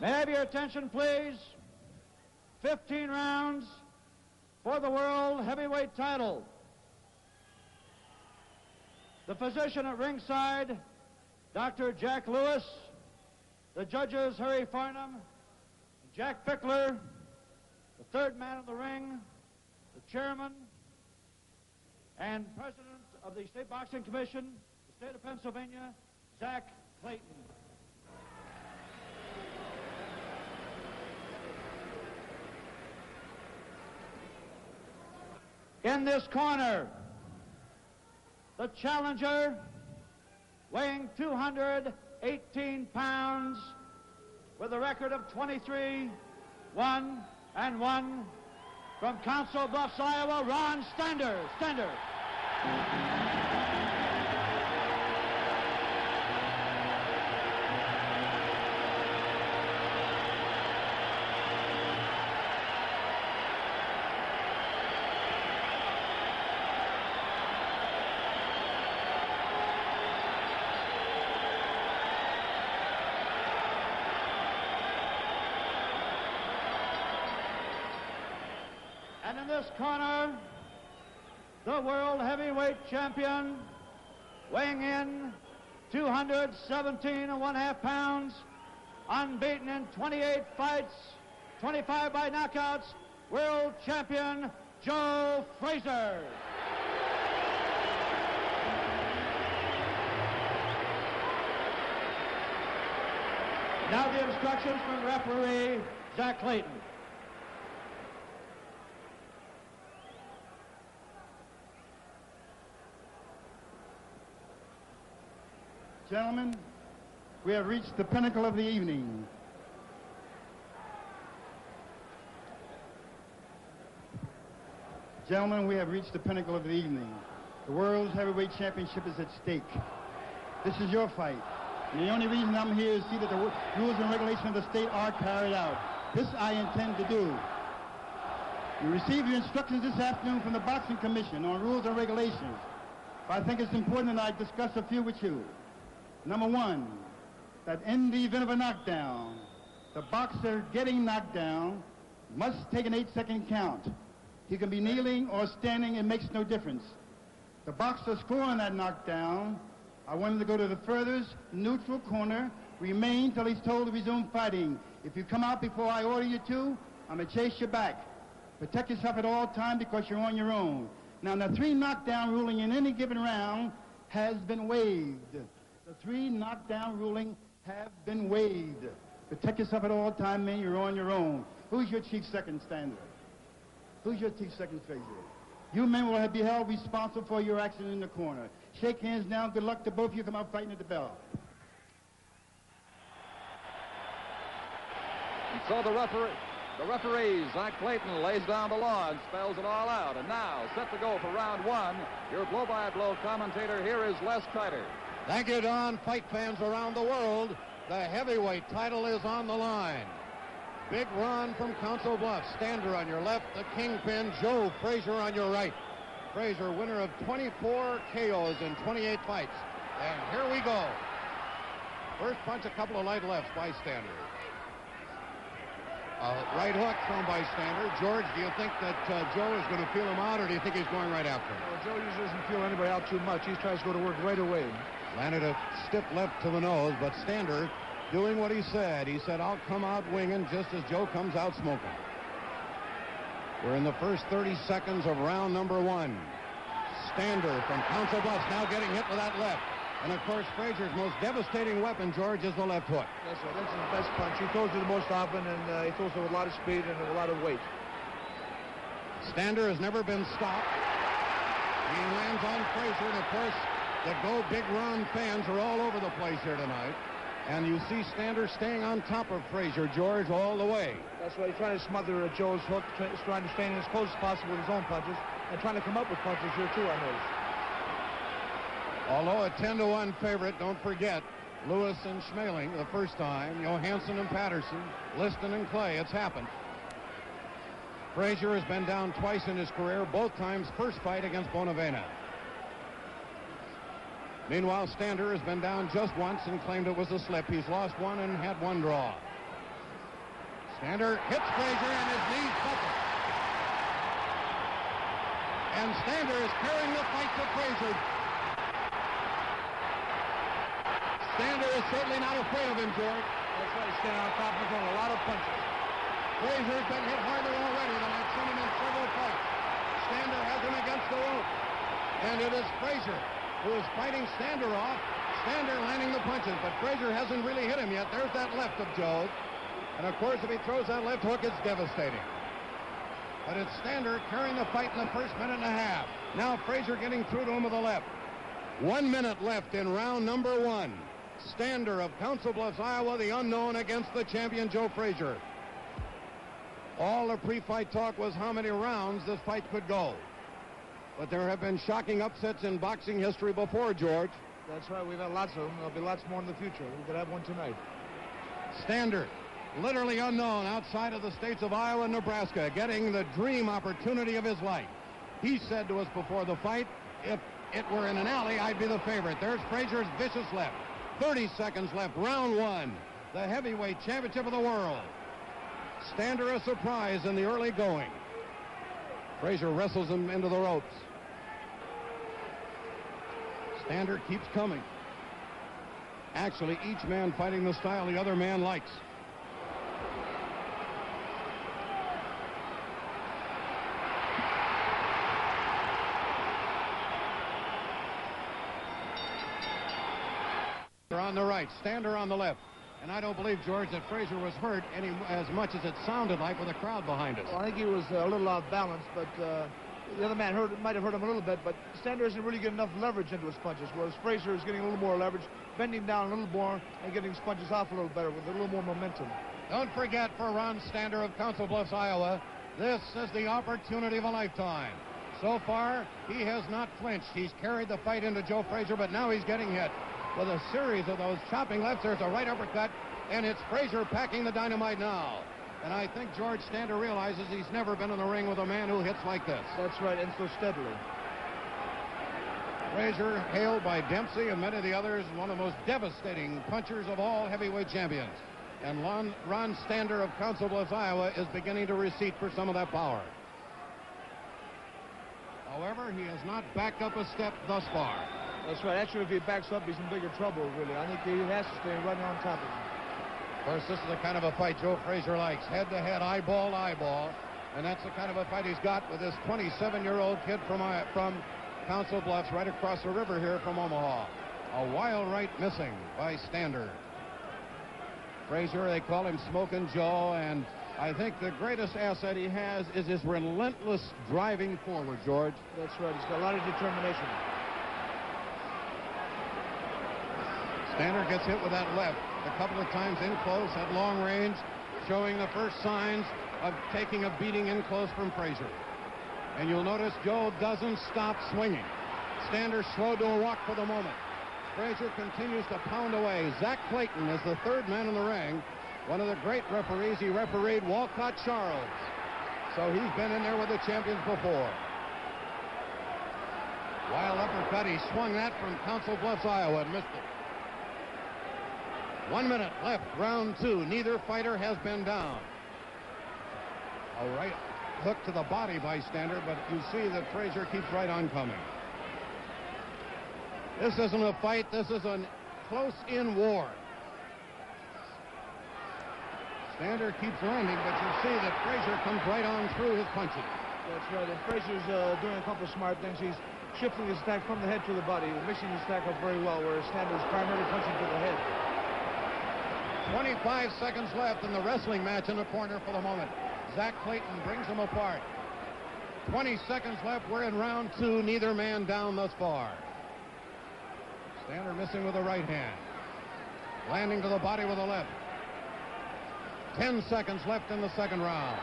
May I have your attention, please? 15 rounds for the world heavyweight title. The physician at ringside, Dr. Jack Lewis. The judges, Harry Farnham, Jack Fickler. The third man in the ring, the chairman and president of the State Boxing Commission, the state of Pennsylvania, Zach Clayton. In this corner, the challenger, weighing 218 pounds, with a record of 23-1-1, from Council Bluffs, Iowa, Ron Stander. And in this corner, the world heavyweight champion, weighing in 217.5 pounds, unbeaten in 28 fights, 25 by knockouts, world champion Joe Frazier. Now the instructions from referee Zach Clayton. Gentlemen, we have reached the pinnacle of the evening. Gentlemen, we have reached the pinnacle of the evening. The World's Heavyweight Championship is at stake. This is your fight. And the only reason I'm here is to see that the rules and regulations of the state are carried out. This I intend to do. You received your instructions this afternoon from the Boxing Commission on rules and regulations. But I think it's important that I discuss a few with you. Number one, that in the event of a knockdown, the boxer getting knocked down must take an 8-second count. He can be kneeling or standing, it makes no difference. The boxer scoring that knockdown, I want him to go to the furthest neutral corner, remain till he's told to resume fighting. If you come out before I order you to, I'm going to chase you back. Protect yourself at all times because you're on your own. Now, the 3 knockdown ruling in any given round has been waived. The 3 knockdown ruling have been waived. Protect yourself at all times, man. You're on your own. Who's your chief second stander? Who's your chief second Frazier? You men will be held responsible for your action in the corner. Shake hands now. Good luck to both of you. Come out fighting at the bell. And so the referee, Zach Clayton, lays down the law and spells it all out. And now, set to go for round 1, your blow-by-blow commentator here is Les Kiter. Thank you, Don. Fight fans around the world, the heavyweight title is on the line. Big Ron from Council Bluffs. Stander on your left, the kingpin, Joe Frazier on your right. Frazier, winner of 24 KOs in 28 fights. And here we go. First punch, a couple of light lefts by Stander. Right hook thrown by Stander. George, do you think that Joe is going to feel him out, or do you think he's going right after him? Well, Joe usually doesn't feel anybody out too much. He tries to go to work right away. Landed a stiff left to the nose, but Stander doing what he said. He said, I'll come out winging just as Joe comes out smoking. We're in the first 30 seconds of round number 1. Stander from Council Bluffs now getting hit with that left. And, of course, Frazier's most devastating weapon, George, is the left hook. Yes, sir. That's his best punch. He throws it the most often, and he throws it with a lot of speed and a lot of weight. Stander has never been stopped. He lands on Frazier, and, of course, the Go Big Ron fans are all over the place here tonight. And you see Stander staying on top of Frazier, George, all the way. That's why he's trying to smother Joe's hook, trying to stay in as close as possible with his own punches, and trying to come up with punches here, too, I noticed. Although a 10-1 favorite, don't forget, Lewis and Schmeling the first time, Johansson and Patterson, Liston and Clay, it's happened. Frazier has been down twice in his career, both times first fight against Bonavena. Meanwhile, Stander has been down just once and claimed it was a slip. He's lost one and had one draw. Stander hits Frazier and his knees buckle. And Stander is carrying the fight to Frazier. Stander is certainly not afraid of him, George. That's right, he's standing on top of him, throwing a lot of punches. Frazier's been hit harder already than I've seen him in several fights. Stander has him against the rope. And it is Frazier who is fighting Stander off. Stander landing the punches, but Frazier hasn't really hit him yet. There's that left of Joe. And of course, if he throws that left hook, it's devastating. But it's Stander carrying the fight in the first minute and a half. Now Frazier getting through to him with the left. 1 minute left in round number 1. Stander of Council Bluffs, Iowa, the unknown against the champion Joe Frazier. All the pre-fight talk was how many rounds this fight could go. But there have been shocking upsets in boxing history before, George. That's right, we've had lots of them. There'll be lots more in the future. We could have one tonight. Stander, literally unknown outside of the states of Iowa and Nebraska, getting the dream opportunity of his life. He said to us before the fight, if it were in an alley, I'd be the favorite. There's Frazier's vicious left. 30 seconds left, round 1. The heavyweight championship of the world. Stander a surprise in the early going. Frazier wrestles him into the ropes. Stander keeps coming. Actually, each man fighting the style the other man likes. On the right, Stander on the left. And I don't believe, George, that Frazier was hurt as much as it sounded like with a crowd behind us. Well, I think he was a little off balance, but the other man might have hurt him a little bit, but Stander isn't really getting enough leverage into his punches, whereas Frazier is getting a little more leverage, bending down a little more, and getting his punches off a little better with a little more momentum. Don't forget, for Ron Stander of Council Bluffs, Iowa, this is the opportunity of a lifetime. So far, he has not flinched. He's carried the fight into Joe Frazier, but now he's getting hit with a series of those chopping lefts. There's a right uppercut, and it's Frazier packing the dynamite now. And I think George Stander realizes he's never been in the ring with a man who hits like this. That's right, and so steadily. Frazier, hailed by Dempsey and many of the others, one of the most devastating punchers of all heavyweight champions. And Ron Stander of Council Bluffs, Iowa, is beginning to recede for some of that power. However, he has not backed up a step thus far. That's right. Actually, if he backs up, he's in bigger trouble, really. I think he has to stay right on top of him. Of course, this is the kind of a fight Joe Frazier likes. Head-to-head, eyeball to eyeball. And that's the kind of a fight he's got with this 27-year-old kid from Council Bluffs, right across the river here from Omaha. A wild right missing by Stander. Frazier, they call him Smokin' Joe, and I think the greatest asset he has is his relentless driving forward, George. That's right. He's got a lot of determination. Stander gets hit with that left a couple of times in close at long range, showing the first signs of taking a beating in close from Frazier. And you'll notice Joe doesn't stop swinging. Stander slowed to a walk for the moment. Frazier continues to pound away. Zach Clayton is the third man in the ring. One of the great referees. He refereed Walcott Charles. So he's been in there with the champions before. Wild uppercut. He swung that from Council Bluffs, Iowa, and missed it. 1 minute left, round 2. Neither fighter has been down. A right hook to the body by Stander, but you see that Frazier keeps right on coming. This isn't a fight. This is a close-in war. Stander keeps landing, but you see that Frazier comes right on through his punches. That's right, and Frazier's doing a couple of smart things. He's shifting his attack from the head to the body, mixing his attack up very well, whereas Stander's primarily punching to the head. 25 seconds left in the wrestling match in the corner for the moment. Zach Clayton brings them apart. 20 seconds left. We're in round 2. Neither man down thus far. Stander missing with the right hand. Landing to the body with the left. 10 seconds left in the second round.